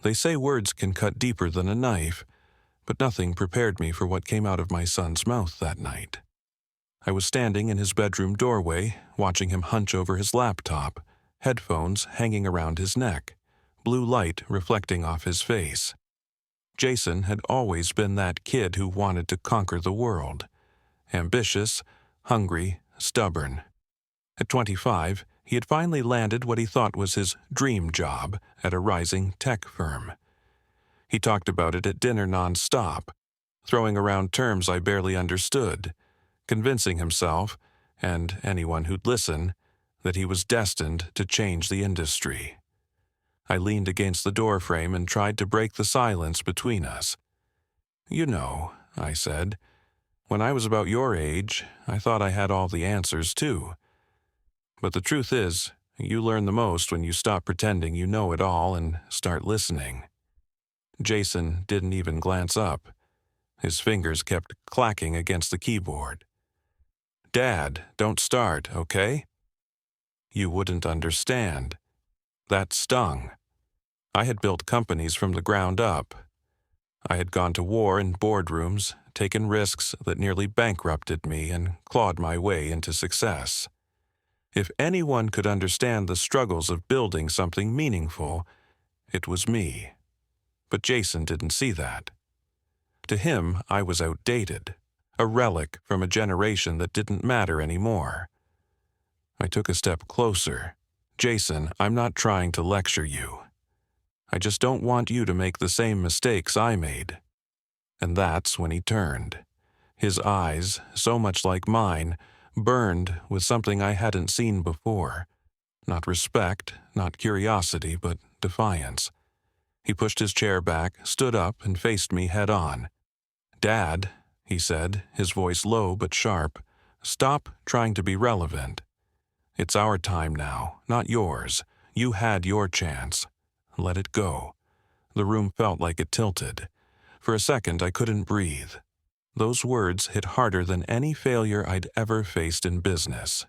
They say words can cut deeper than a knife, but nothing prepared me for what came out of my son's mouth that night. I was standing in his bedroom doorway, watching him hunch over his laptop, headphones hanging around his neck, blue light reflecting off his face. Jason had always been that kid who wanted to conquer the world. Ambitious, hungry, stubborn. At 25, he had finally landed what he thought was his dream job at a rising tech firm. He talked about it at dinner nonstop, throwing around terms I barely understood, convincing himself, and anyone who'd listen, that he was destined to change the industry. I leaned against the doorframe and tried to break the silence between us. "You know," I said, "when I was about your age, I thought I had all the answers too. But the truth is, you learn the most when you stop pretending you know it all and start listening." Jason didn't even glance up. His fingers kept clacking against the keyboard. "Dad, don't start, okay?" You wouldn't understand. That stung. I had built companies from the ground up. I had gone to war in boardrooms, taken risks that nearly bankrupted me, and clawed my way into success. If anyone could understand the struggles of building something meaningful, it was me. But Jason didn't see that. To him, I was outdated, a relic from a generation that didn't matter anymore. I took a step closer. "Jason, I'm not trying to lecture you. I just don't want you to make the same mistakes I made." And that's when he turned. His eyes, so much like mine, burned with something I hadn't seen before. Not respect, not curiosity, but defiance. He pushed his chair back, stood up, and faced me head-on. "Dad," he said, his voice low but sharp, "stop trying to be relevant. It's our time now, not yours. You had your chance. Let it go." The room felt like it tilted. For a second, I couldn't breathe. Those words hit harder than any failure I'd ever faced in business.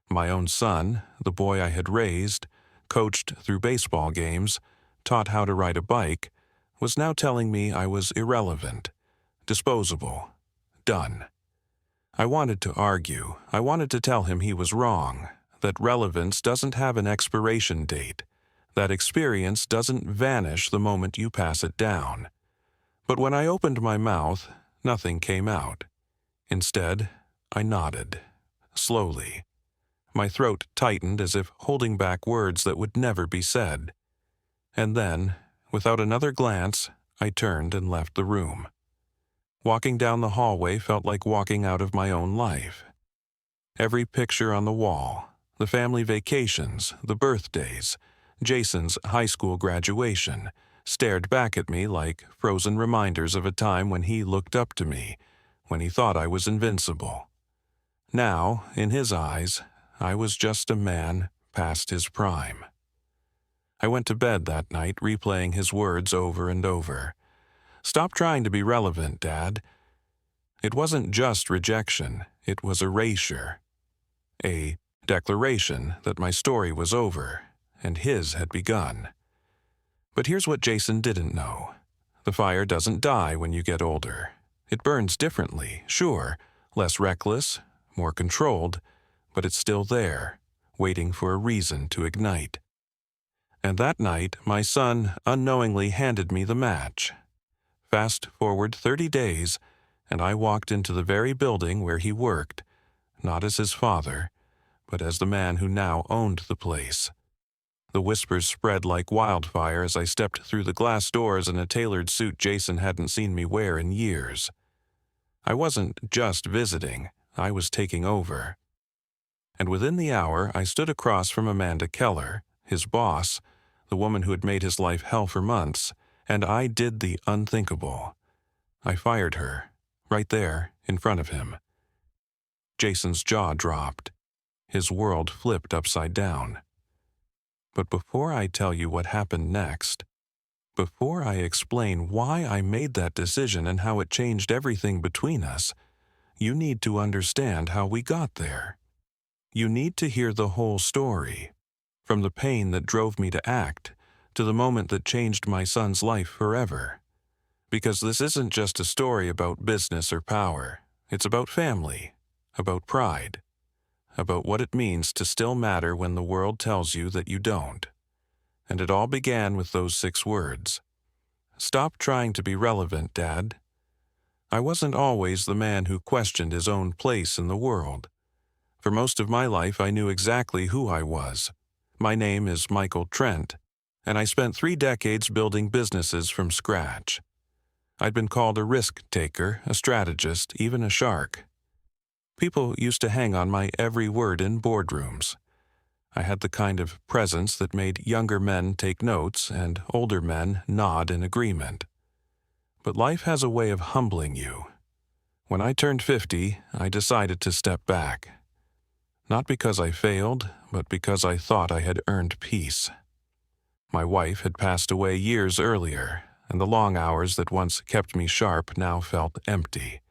My own son, the boy I had raised, coached through baseball games, taught how to ride a bike, was now telling me I was irrelevant, disposable, done. I wanted to argue. I wanted to tell him he was wrong, that relevance doesn't have an expiration date, that experience doesn't vanish the moment you pass it down. But when I opened my mouth, nothing came out. Instead, I nodded, slowly. My throat tightened as if holding back words that would never be said. And then, without another glance, I turned and left the room. Walking down the hallway felt like walking out of my own life. Every picture on the wall, the family vacations, the birthdays, Jason's high school graduation, stared back at me like frozen reminders of a time when he looked up to me, when he thought I was invincible. Now, in his eyes, I was just a man past his prime. I went to bed that night replaying his words over and over. "Stop trying to be relevant, Dad." It wasn't just rejection, it was erasure. A declaration that my story was over, and his had begun. But here's what Jason didn't know. The fire doesn't die when you get older. It burns differently, sure, less reckless, more controlled, but it's still there, waiting for a reason to ignite. And that night, my son unknowingly handed me the match. Fast forward 30 days, and I walked into the very building where he worked, not as his father, but as the man who now owned the place. The whispers spread like wildfire as I stepped through the glass doors in a tailored suit Jason hadn't seen me wear in years. I wasn't just visiting, I was taking over. And within the hour, I stood across from Amanda Keller, his boss, the woman who had made his life hell for months, and I did the unthinkable. I fired her, right there, in front of him. Jason's jaw dropped. His world flipped upside down. But before I tell you what happened next, before I explain why I made that decision and how it changed everything between us, you need to understand how we got there. You need to hear the whole story, from the pain that drove me to act, to the moment that changed my son's life forever. Because this isn't just a story about business or power. It's about family, about pride, about what it means to still matter when the world tells you that you don't. And it all began with those 6 words. Stop trying to be relevant, Dad. I wasn't always the man who questioned his own place in the world. For most of my life, I knew exactly who I was. My name is Michael Trent, and I spent 3 decades building businesses from scratch. I'd been called a risk taker, a strategist, even a shark. People used to hang on my every word in boardrooms. I had the kind of presence that made younger men take notes and older men nod in agreement. But life has a way of humbling you. When I turned 50, I decided to step back. Not because I failed, but because I thought I had earned peace. My wife had passed away years earlier, and the long hours that once kept me sharp now felt empty.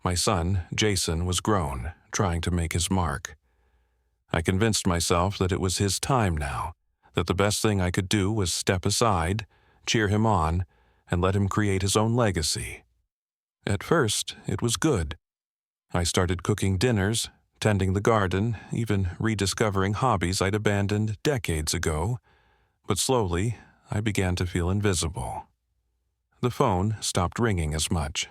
My son, Jason, was grown, trying to make his mark. I convinced myself that it was his time now, that the best thing I could do was step aside, cheer him on, and let him create his own legacy. At first, it was good. I started cooking dinners, tending the garden, even rediscovering hobbies I'd abandoned decades ago. But slowly, I began to feel invisible. The phone stopped ringing as much.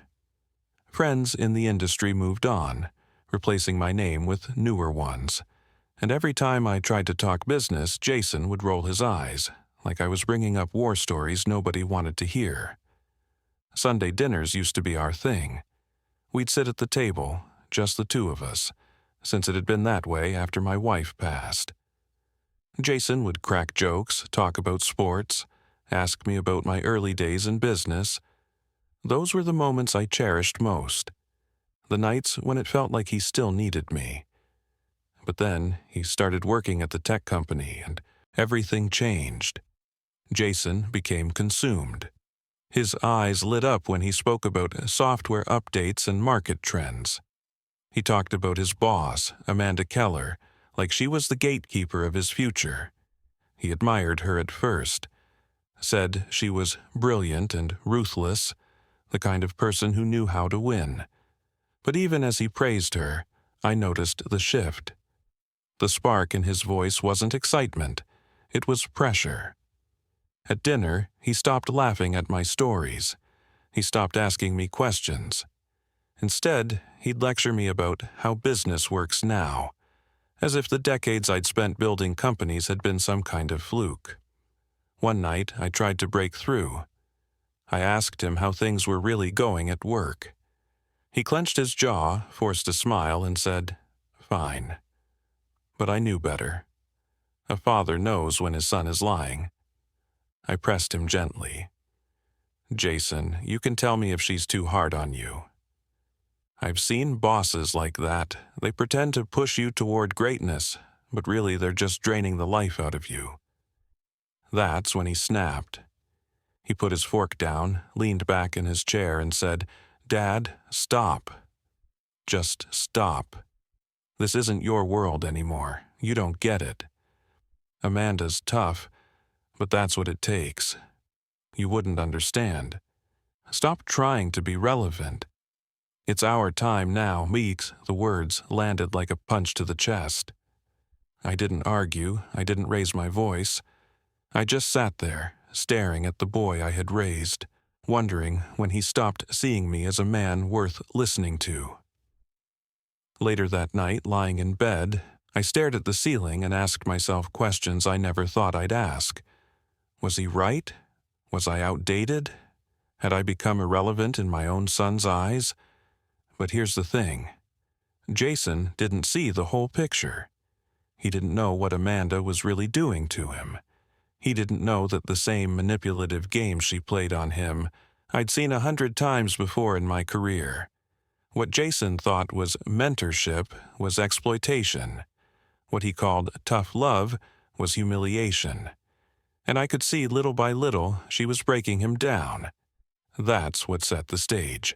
Friends in the industry moved on, replacing my name with newer ones. And every time I tried to talk business, Jason would roll his eyes, like I was bringing up war stories nobody wanted to hear. Sunday dinners used to be our thing. We'd sit at the table, just the 2 of us, since it had been that way after my wife passed. Jason would crack jokes, talk about sports, ask me about my early days in business. Those were the moments I cherished most. The nights when it felt like he still needed me. But then he started working at the tech company and everything changed. Jason became consumed. His eyes lit up when he spoke about software updates and market trends. He talked about his boss, Amanda Keller, like she was the gatekeeper of his future. He admired her at first, said she was brilliant and ruthless, the kind of person who knew how to win. But even as he praised her, I noticed the shift. The spark in his voice wasn't excitement, it was pressure. At dinner, he stopped laughing at my stories. He stopped asking me questions. Instead, he'd lecture me about how business works now, as if the decades I'd spent building companies had been some kind of fluke. One night, I tried to break through. I asked him how things were really going at work. He clenched his jaw, forced a smile, and said, "Fine." But I knew better. A father knows when his son is lying. I pressed him gently. "Jason, you can tell me if she's too hard on you. I've seen bosses like that. They pretend to push you toward greatness, but really they're just draining the life out of you." That's when he snapped. He put his fork down, leaned back in his chair, and said, "Dad, stop. Just stop. This isn't your world anymore. You don't get it. Amanda's tough, but that's what it takes. You wouldn't understand. Stop trying to be relevant. It's our time now." The words landed like a punch to the chest. I didn't argue, I didn't raise my voice. I just sat there, staring at the boy I had raised, wondering when he stopped seeing me as a man worth listening to. Later that night, lying in bed, I stared at the ceiling and asked myself questions I never thought I'd ask. Was he right? Was I outdated? Had I become irrelevant in my own son's eyes? But here's the thing. Jason didn't see the whole picture. He didn't know what Amanda was really doing to him. He didn't know that the same manipulative game she played on him I'd seen 100 times before in my career. What Jason thought was mentorship was exploitation. What he called tough love was humiliation. And I could see little by little she was breaking him down. That's what set the stage.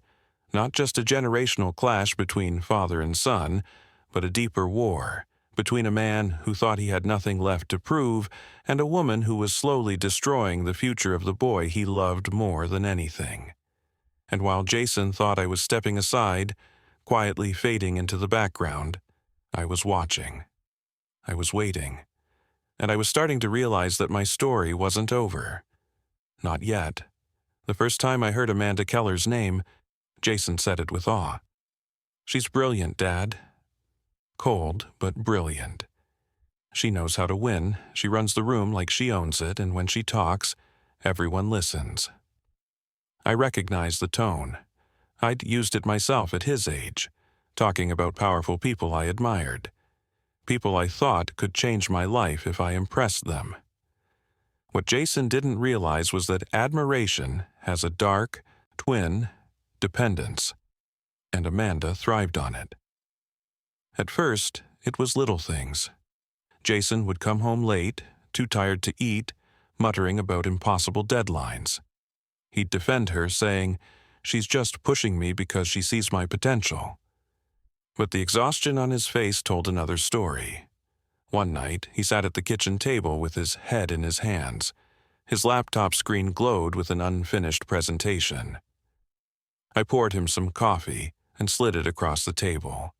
Not just a generational clash between father and son, but a deeper war, between a man who thought he had nothing left to prove and a woman who was slowly destroying the future of the boy he loved more than anything. And while Jason thought I was stepping aside, quietly fading into the background, I was watching. I was waiting. And I was starting to realize that my story wasn't over. Not yet. The first time I heard Amanda Keller's name, Jason said it with awe. "She's brilliant, Dad." Cold, but brilliant. She knows how to win, she runs the room like she owns it, and when she talks, everyone listens. I recognized the tone. I'd used it myself at his age, talking about powerful people I admired. People I thought could change my life if I impressed them. What Jason didn't realize was that admiration has a dark, twin dependence, and Amanda thrived on it. At first, it was little things. Jason would come home late, too tired to eat, muttering about impossible deadlines. He'd defend her, saying, "She's just pushing me because she sees my potential." But the exhaustion on his face told another story. One night, he sat at the kitchen table with his head in his hands. His laptop screen glowed with an unfinished presentation. I poured him some coffee and slid it across the table.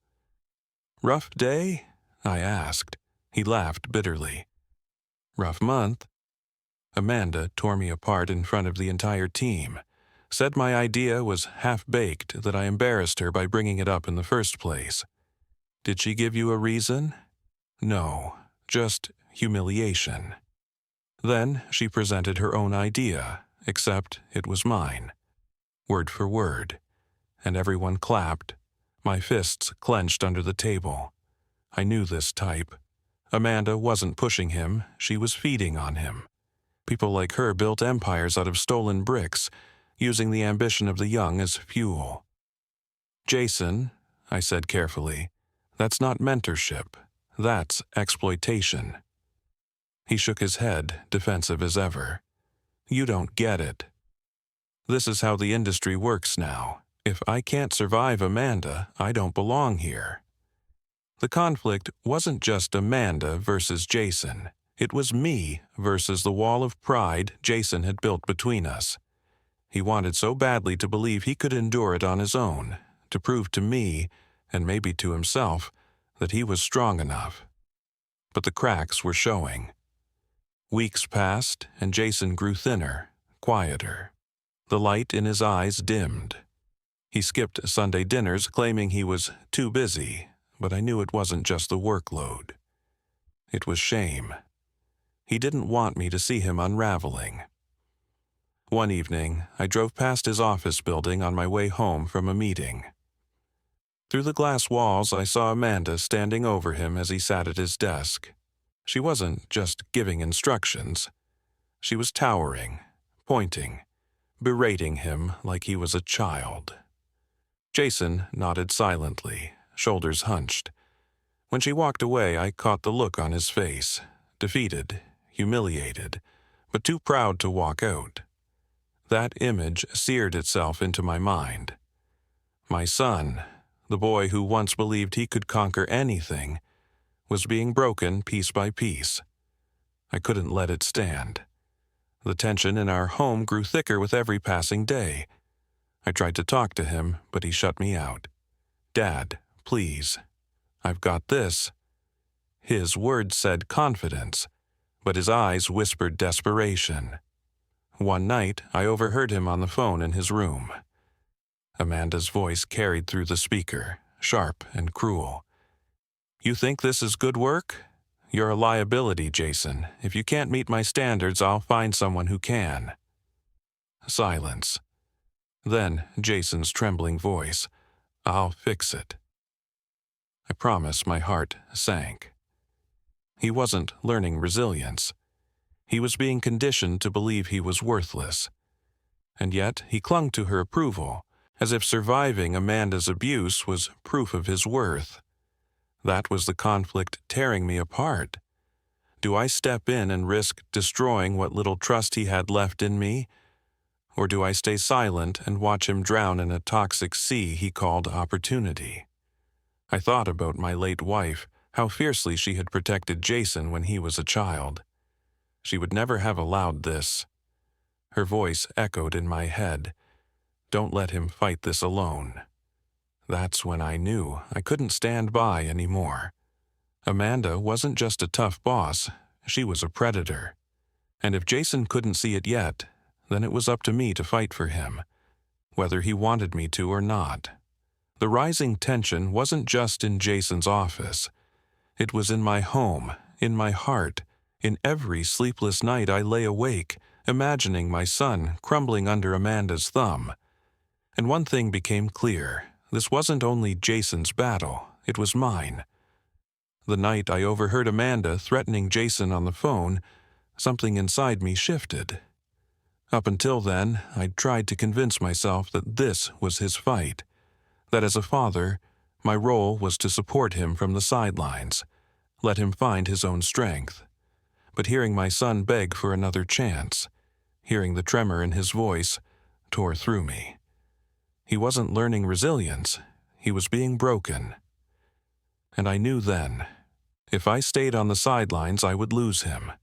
"Rough day?" I asked. He laughed bitterly. "Rough month." Amanda tore me apart in front of the entire team, said my idea was half-baked, that I embarrassed her by bringing it up in the first place. Did she give you a reason? No, just humiliation. Then she presented her own idea, except it was mine. Word for word. And everyone clapped. My fists clenched under the table. I knew this type. Amanda wasn't pushing him, she was feeding on him. People like her built empires out of stolen bricks, using the ambition of the young as fuel. "Jason," I said carefully, "that's not mentorship. That's exploitation." He shook his head, defensive as ever. "You don't get it. This is how the industry works now. If I can't survive Amanda, I don't belong here." The conflict wasn't just Amanda versus Jason. It was me versus the wall of pride Jason had built between us. He wanted so badly to believe he could endure it on his own, to prove to me, and maybe to himself, that he was strong enough. But the cracks were showing. Weeks passed, and Jason grew thinner, quieter. The light in his eyes dimmed. He skipped Sunday dinners, claiming he was too busy, but I knew it wasn't just the workload. It was shame. He didn't want me to see him unraveling. One evening, I drove past his office building on my way home from a meeting. Through the glass walls, I saw Amanda standing over him as he sat at his desk. She wasn't just giving instructions. She was towering, pointing, berating him like he was a child. Jason nodded silently, shoulders hunched. When she walked away, I caught the look on his face, defeated, humiliated, but too proud to walk out. That image seared itself into my mind. My son, the boy who once believed he could conquer anything, was being broken piece by piece. I couldn't let it stand. The tension in our home grew thicker with every passing day. I tried to talk to him, but he shut me out. "Dad, please. I've got this." His words said confidence, but his eyes whispered desperation. One night, I overheard him on the phone in his room. Amanda's voice carried through the speaker, sharp and cruel. "You think this is good work? You're a liability, Jason. If you can't meet my standards, I'll find someone who can." Silence. Then Jason's trembling voice. "I'll fix it." I promise my heart sank. He wasn't learning resilience. He was being conditioned to believe he was worthless. And yet he clung to her approval, as if surviving Amanda's abuse was proof of his worth. That was the conflict tearing me apart. Do I step in and risk destroying what little trust he had left in me? Or do I stay silent and watch him drown in a toxic sea he called opportunity? I thought about my late wife, how fiercely she had protected Jason when he was a child. She would never have allowed this. Her voice echoed in my head. Don't let him fight this alone. That's when I knew I couldn't stand by anymore. Amanda wasn't just a tough boss, she was a predator. And if Jason couldn't see it yet, then it was up to me to fight for him, whether he wanted me to or not. The rising tension wasn't just in Jason's office. It was in my home, in my heart. In every sleepless night I lay awake, imagining my son crumbling under Amanda's thumb. And one thing became clear. This wasn't only Jason's battle, it was mine. The night I overheard Amanda threatening Jason on the phone, something inside me shifted. Up until then, I'd tried to convince myself that this was his fight, that as a father, my role was to support him from the sidelines, let him find his own strength. But hearing my son beg for another chance, hearing the tremor in his voice, tore through me. He wasn't learning resilience, he was being broken. And I knew then, if I stayed on the sidelines, I would lose him.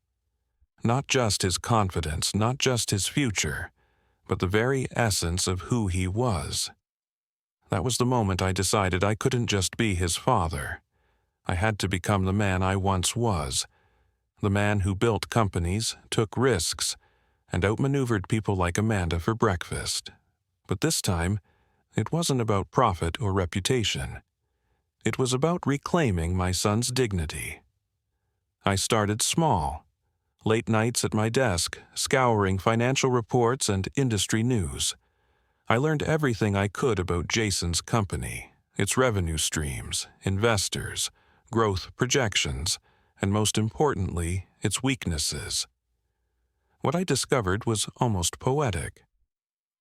Not just his confidence, not just his future, but the very essence of who he was. That was the moment I decided I couldn't just be his father. I had to become the man I once was, the man who built companies, took risks, and outmaneuvered people like Amanda for breakfast. But this time, it wasn't about profit or reputation. It was about reclaiming my son's dignity. I started small, late nights at my desk, scouring financial reports and industry news. I learned everything I could about Jason's company, its revenue streams, investors, growth projections, and most importantly, its weaknesses. What I discovered was almost poetic.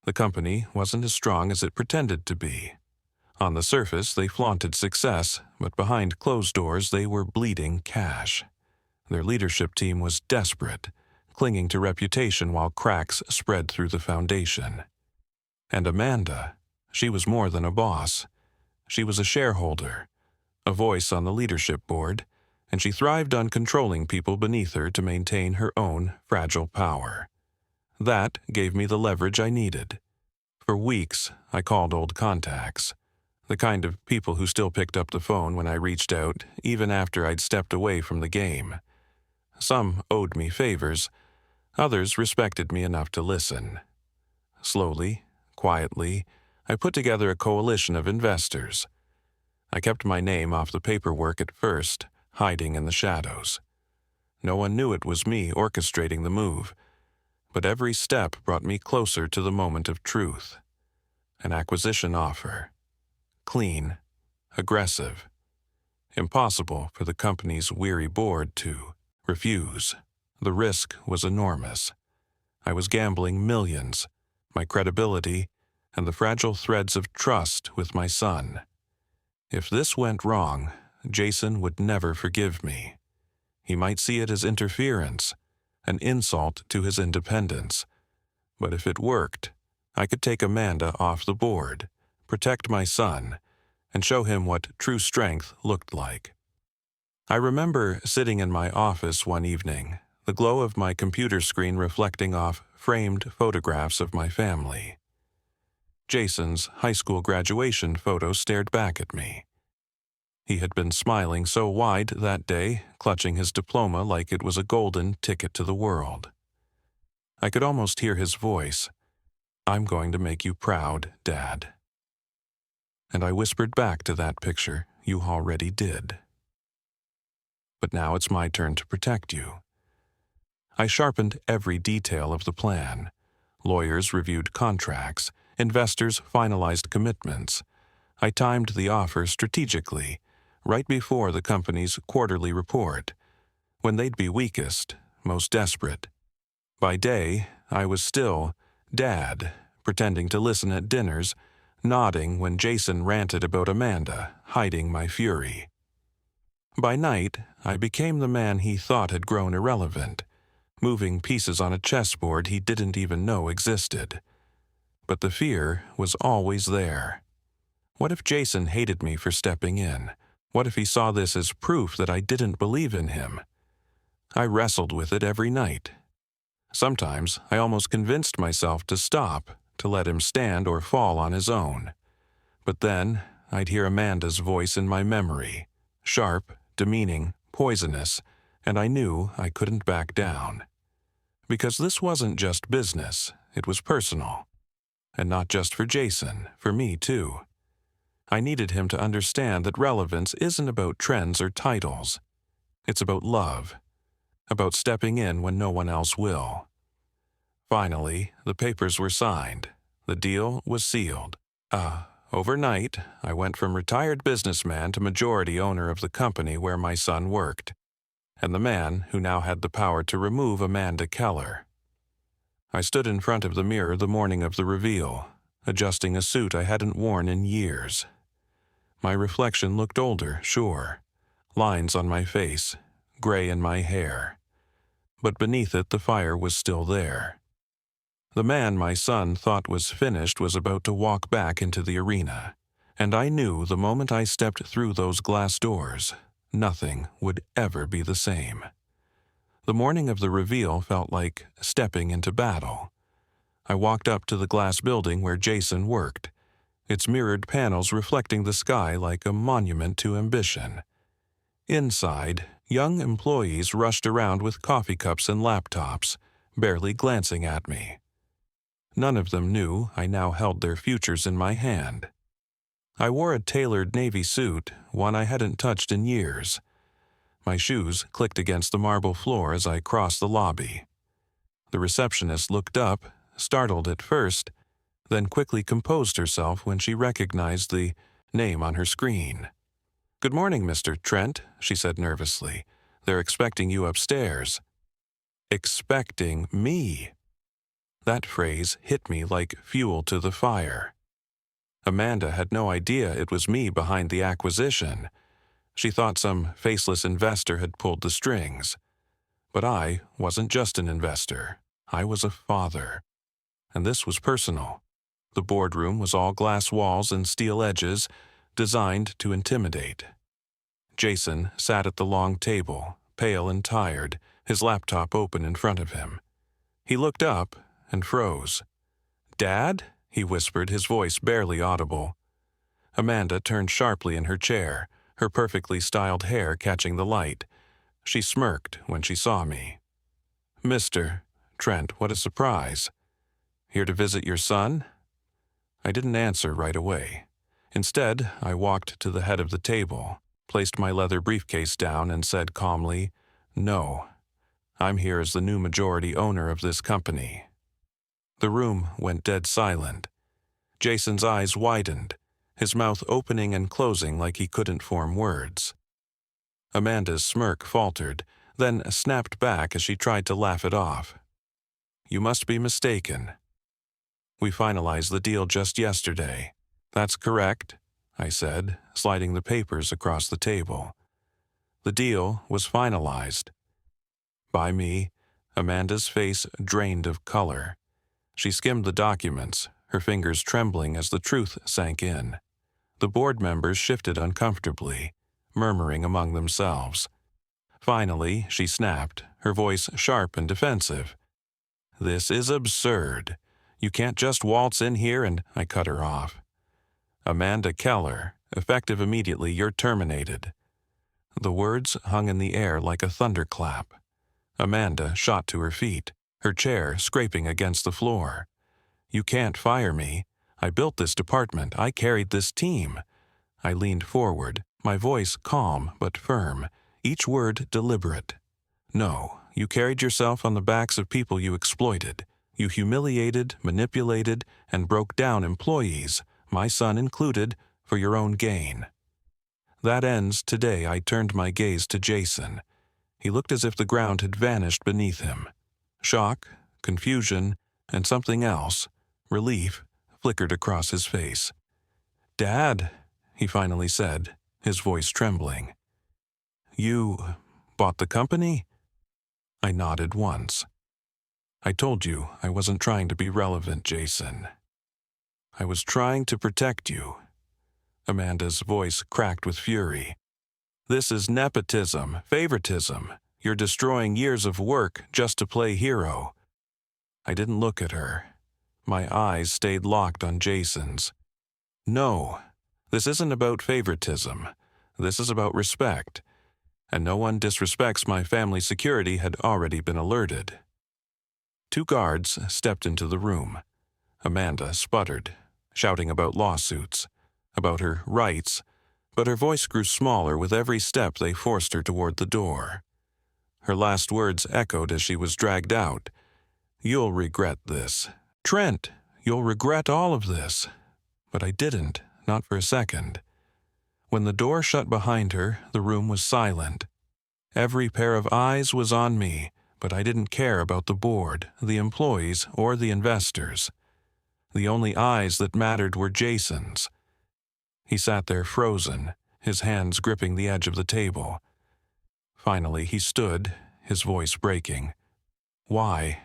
The company wasn't as strong as it pretended to be. On the surface, they flaunted success, but behind closed doors, they were bleeding cash. Their leadership team was desperate, clinging to reputation while cracks spread through the foundation. And Amanda, she was more than a boss. She was a shareholder, a voice on the leadership board, and she thrived on controlling people beneath her to maintain her own fragile power. That gave me the leverage I needed. For weeks, I called old contacts, the kind of people who still picked up the phone when I reached out, even after I'd stepped away from the game. Some owed me favors, others respected me enough to listen. Slowly, quietly, I put together a coalition of investors. I kept my name off the paperwork at first, hiding in the shadows. No one knew it was me orchestrating the move, but every step brought me closer to the moment of truth. An acquisition offer. Clean, aggressive. Impossible for the company's weary board to refuse. The risk was enormous. I was gambling millions, my credibility, and the fragile threads of trust with my son. If this went wrong, Jason would never forgive me. He might see it as interference, an insult to his independence. But if it worked, I could take Amanda off the board, protect my son, and show him what true strength looked like. I remember sitting in my office one evening, the glow of my computer screen reflecting off framed photographs of my family. Jason's high school graduation photo stared back at me. He had been smiling so wide that day, clutching his diploma like it was a golden ticket to the world. I could almost hear his voice. "I'm going to make you proud, Dad." And I whispered back to that picture, "You already did. But now it's my turn to protect you." I sharpened every detail of the plan. Lawyers reviewed contracts. Investors finalized commitments. I timed the offer strategically, right before the company's quarterly report, when they'd be weakest, most desperate. By day, I was still Dad, pretending to listen at dinners, nodding when Jason ranted about Amanda, hiding my fury. By night, I became the man he thought had grown irrelevant, moving pieces on a chessboard he didn't even know existed. But the fear was always there. What if Jason hated me for stepping in? What if he saw this as proof that I didn't believe in him? I wrestled with it every night. Sometimes I almost convinced myself to stop, to let him stand or fall on his own. But then I'd hear Amanda's voice in my memory, sharp, demeaning, poisonous, and I knew I couldn't back down. Because this wasn't just business, it was personal. And not just for Jason, for me too. I needed him to understand that relevance isn't about trends or titles. It's about love, about stepping in when no one else will. Finally, the papers were signed. The deal was sealed. Overnight, I went from retired businessman to majority owner of the company where my son worked, and the man who now had the power to remove Amanda Keller. I stood in front of the mirror the morning of the reveal, adjusting a suit I hadn't worn in years. My reflection looked older, sure. Lines on my face, gray in my hair. But beneath it the fire was still there. The man my son thought was finished was about to walk back into the arena, and I knew the moment I stepped through those glass doors, nothing would ever be the same. The morning of the reveal felt like stepping into battle. I walked up to the glass building where Jason worked, its mirrored panels reflecting the sky like a monument to ambition. Inside, young employees rushed around with coffee cups and laptops, barely glancing at me. None of them knew I now held their futures in my hand. I wore a tailored navy suit, one I hadn't touched in years. My shoes clicked against the marble floor as I crossed the lobby. The receptionist looked up, startled at first, then quickly composed herself when she recognized the name on her screen. "Good morning, Mr. Trent," she said nervously. "They're expecting you upstairs." Expecting me. That phrase hit me like fuel to the fire. Amanda had no idea it was me behind the acquisition. She thought some faceless investor had pulled the strings. But I wasn't just an investor. I was a father. And this was personal. The boardroom was all glass walls and steel edges, designed to intimidate. Jason sat at the long table, pale and tired, his laptop open in front of him. He looked up and froze. "Dad?" he whispered, his voice barely audible. Amanda turned sharply in her chair, her perfectly styled hair catching the light. She smirked when she saw me. "Mr. Trent, what a surprise. Here to visit your son?" I didn't answer right away. Instead, I walked to the head of the table, placed my leather briefcase down, and said calmly, "No, I'm here as the new majority owner of this company." The room went dead silent. Jason's eyes widened, his mouth opening and closing like he couldn't form words. Amanda's smirk faltered, then snapped back as she tried to laugh it off. "You must be mistaken. We finalized the deal just yesterday." "That's correct," I said, sliding the papers across the table. The deal was finalized. By me, Amanda's face drained of color. She skimmed the documents, her fingers trembling as the truth sank in. The board members shifted uncomfortably, murmuring among themselves. Finally, she snapped, her voice sharp and defensive. "This is absurd. You can't just waltz in here and—" I cut her off. "Amanda Keller, effective immediately, you're terminated." The words hung in the air like a thunderclap. Amanda shot to her feet, her chair scraping against the floor. "You can't fire me. I built this department. I carried this team." I leaned forward, my voice calm but firm, each word deliberate. "No, you carried yourself on the backs of people you exploited. You humiliated, manipulated, and broke down employees, my son included, for your own gain." That ends today. I turned my gaze to Jason. He looked as if the ground had vanished beneath him. Shock, confusion, and something else, relief, flickered across his face. "Dad," he finally said, his voice trembling. "You bought the company?" I nodded once. "I told you I wasn't trying to be relevant, Jason. I was trying to protect you." Amanda's voice cracked with fury. This is nepotism, favoritism. You're destroying years of work just to play hero." I didn't look at her. My eyes stayed locked on Jason's. "No, this isn't about favoritism. This is about respect. And no one disrespects my family's security had already been alerted." 2 guards stepped into the room. Amanda sputtered, shouting about lawsuits, about her rights, but her voice grew smaller with every step they forced her toward the door. Her last words echoed as she was dragged out. "You'll regret this. Trent, you'll regret all of this." But I didn't, not for a second. When the door shut behind her, the room was silent. Every pair of eyes was on me, but I didn't care about the board, the employees, or the investors. The only eyes that mattered were Jason's. He sat there frozen, his hands gripping the edge of the table. Finally, he stood, his voice breaking. "Why?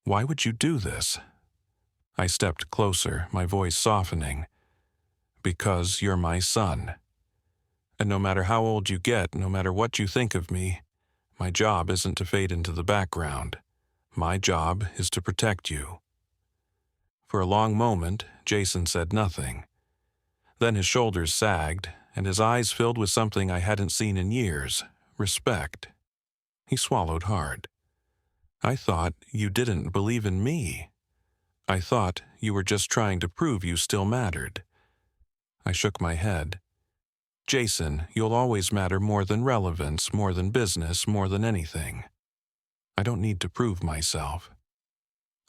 Why would you do this?" I stepped closer, my voice softening. "Because you're my son. And no matter how old you get, no matter what you think of me, my job isn't to fade into the background. My job is to protect you." For a long moment, Jason said nothing. Then his shoulders sagged, and his eyes filled with something I hadn't seen in years, respect. He swallowed hard. "I thought you didn't believe in me. I thought you were just trying to prove you still mattered." I shook my head. "Jason, you'll always matter more than relevance, more than business, more than anything. I don't need to prove myself.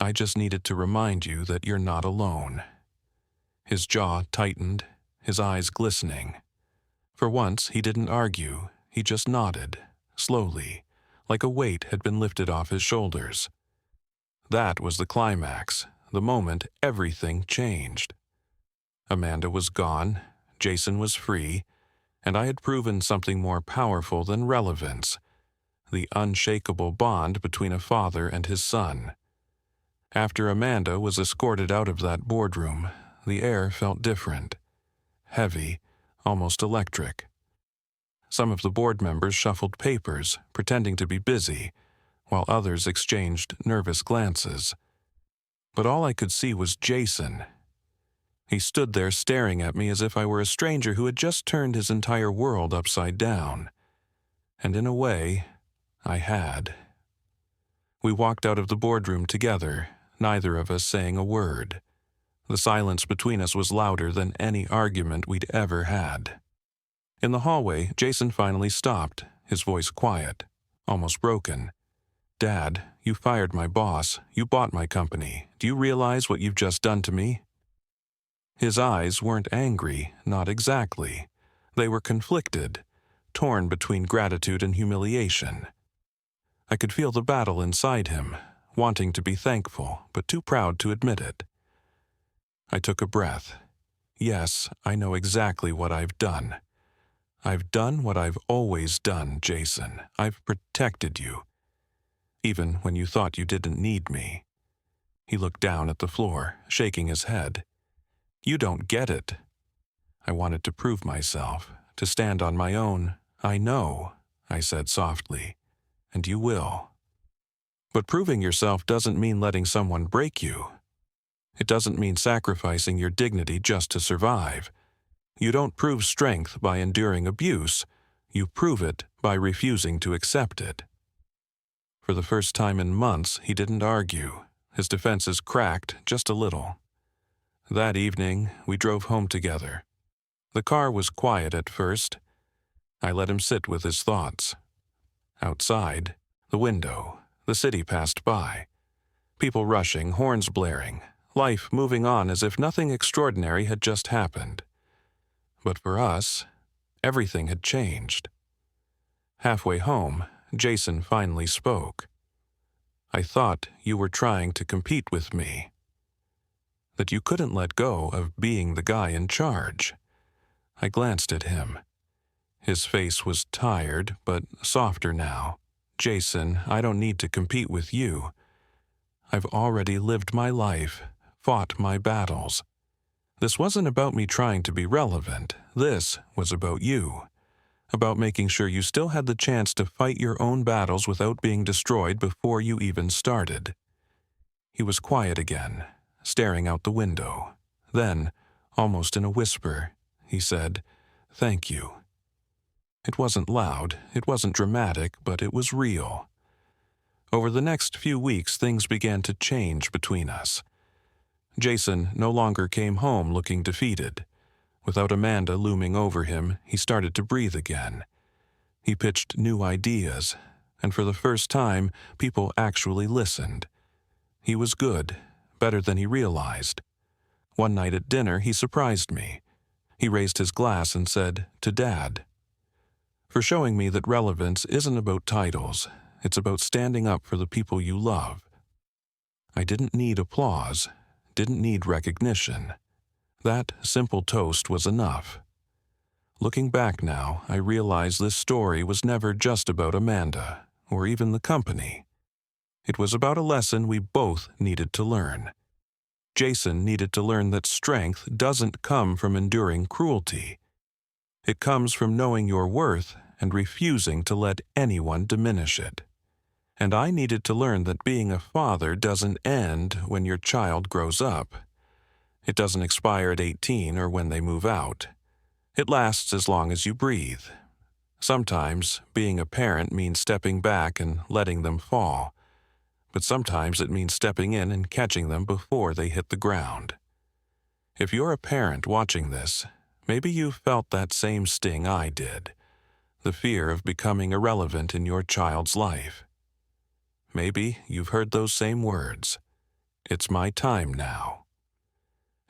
I just needed to remind you that you're not alone." His jaw tightened, his eyes glistening. For once, he didn't argue, he just nodded, slowly, like a weight had been lifted off his shoulders. That was the climax, the moment everything changed. Amanda was gone, Jason was free, and I had proven something more powerful than relevance, the unshakable bond between a father and his son. After Amanda was escorted out of that boardroom, the air felt different, heavy, almost electric. Some of the board members shuffled papers, pretending to be busy, while others exchanged nervous glances. But all I could see was Jason. He stood there staring at me as if I were a stranger who had just turned his entire world upside down. And in a way, I had. We walked out of the boardroom together, neither of us saying a word. The silence between us was louder than any argument we'd ever had. In the hallway, Jason finally stopped, his voice quiet, almost broken. "Dad, you fired my boss. You bought my company. Do you realize what you've just done to me?" His eyes weren't angry, not exactly. They were conflicted, torn between gratitude and humiliation. I could feel the battle inside him, wanting to be thankful, but too proud to admit it. I took a breath. Yes, I know exactly what I've done. I've done what I've always done, Jason. I've protected you. Even when you thought you didn't need me. He looked down at the floor, shaking his head. "You don't get it." I wanted to prove myself, to stand on my own. "I know," I said softly, "and you will. But proving yourself doesn't mean letting someone break you. It doesn't mean sacrificing your dignity just to survive. You don't prove strength by enduring abuse. You prove it by refusing to accept it." For the first time in months, he didn't argue. His defenses cracked just a little. That evening, we drove home together. The car was quiet at first. I let him sit with his thoughts. Outside, the window, the city passed by. People rushing, horns blaring, life moving on as if nothing extraordinary had just happened. But for us, everything had changed. Halfway home, Jason finally spoke. "I thought you were trying to compete with me. That you couldn't let go of being the guy in charge." I glanced at him. His face was tired, but softer now. "Jason, I don't need to compete with you. I've already lived my life, fought my battles. This wasn't about me trying to be relevant. This was about you. about making sure you still had the chance to fight your own battles without being destroyed before you even started. He was quiet again, staring out the window. Then, almost in a whisper, he said, "Thank you." It wasn't loud, it wasn't dramatic, but it was real. Over the next few weeks, things began to change between us. Jason no longer came home looking defeated. Without Amanda looming over him, he started to breathe again. He pitched new ideas, and for the first time, people actually listened. He was good, better than he realized. One night at dinner, he surprised me. He raised his glass and said, "To Dad," for showing me that relevance isn't about titles, it's about standing up for the people you love. I didn't need applause, didn't need recognition. That simple toast was enough. Looking back now, I realize this story was never just about Amanda, or even the company. It was about a lesson we both needed to learn. Jason needed to learn that strength doesn't come from enduring cruelty. It comes from knowing your worth and refusing to let anyone diminish it. And I needed to learn that being a father doesn't end when your child grows up. It doesn't expire at 18 or when they move out. It lasts as long as you breathe. Sometimes being a parent means stepping back and letting them fall, but sometimes it means stepping in and catching them before they hit the ground. If you're a parent watching this, maybe you've felt that same sting I did, the fear of becoming irrelevant in your child's life. Maybe you've heard those same words, "It's my time now."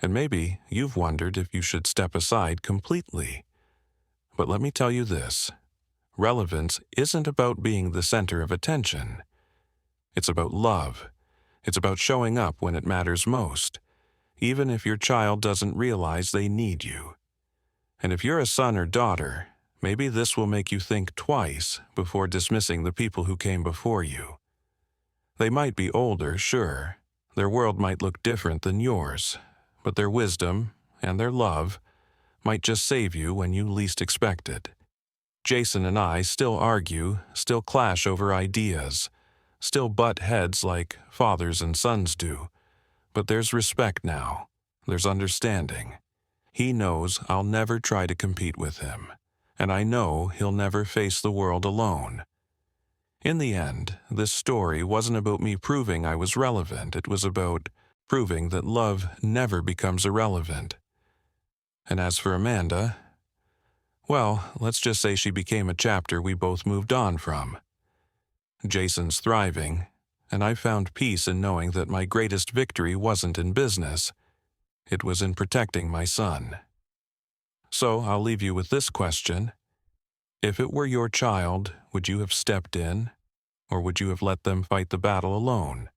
And maybe you've wondered if you should step aside completely. But let me tell you this, relevance isn't about being the center of attention. It's about love. It's about showing up when it matters most, even if your child doesn't realize they need you. And if you're a son or daughter, maybe this will make you think twice before dismissing the people who came before you. They might be older, sure. Their world might look different than yours, but their wisdom and their love might just save you when you least expect it. Jason and I still argue, still clash over ideas, still butt heads like fathers and sons do. But there's respect now. There's understanding. He knows I'll never try to compete with him, and I know he'll never face the world alone. In the end, this story wasn't about me proving I was relevant. It was about proving that love never becomes irrelevant. And as for Amanda, well, let's just say she became a chapter we both moved on from. Jason's thriving, and I found peace in knowing that my greatest victory wasn't in business. It was in protecting my son. So I'll leave you with this question. If it were your child, would you have stepped in, or would you have let them fight the battle alone?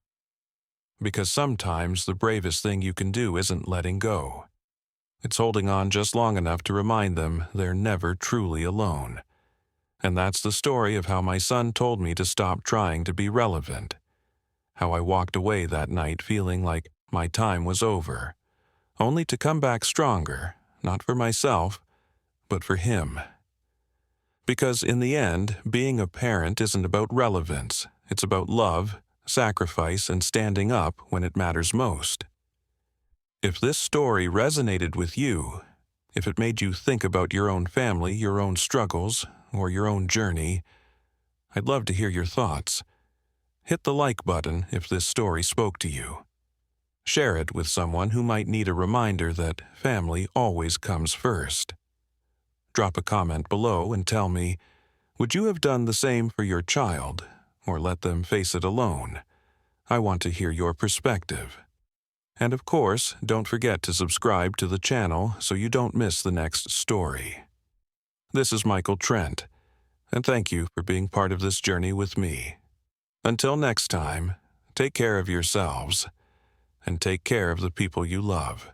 Because sometimes the bravest thing you can do isn't letting go. It's holding on just long enough to remind them they're never truly alone. And that's the story of how my son told me to stop trying to be relevant. How I walked away that night feeling like my time was over, only to come back stronger, not for myself, but for him. Because in the end, being a parent isn't about relevance. It's about love, sacrifice, and standing up when it matters most. If this story resonated with you, if it made you think about your own family, your own struggles, or your own journey, I'd love to hear your thoughts. Hit the like button if this story spoke to you. Share it with someone who might need a reminder that family always comes first. Drop a comment below and tell me, would you have done the same for your child, or let them face it alone? I want to hear your perspective. And of course, don't forget to subscribe to the channel so you don't miss the next story. This is Michael Trent, and thank you for being part of this journey with me. Until next time, take care of yourselves, and take care of the people you love.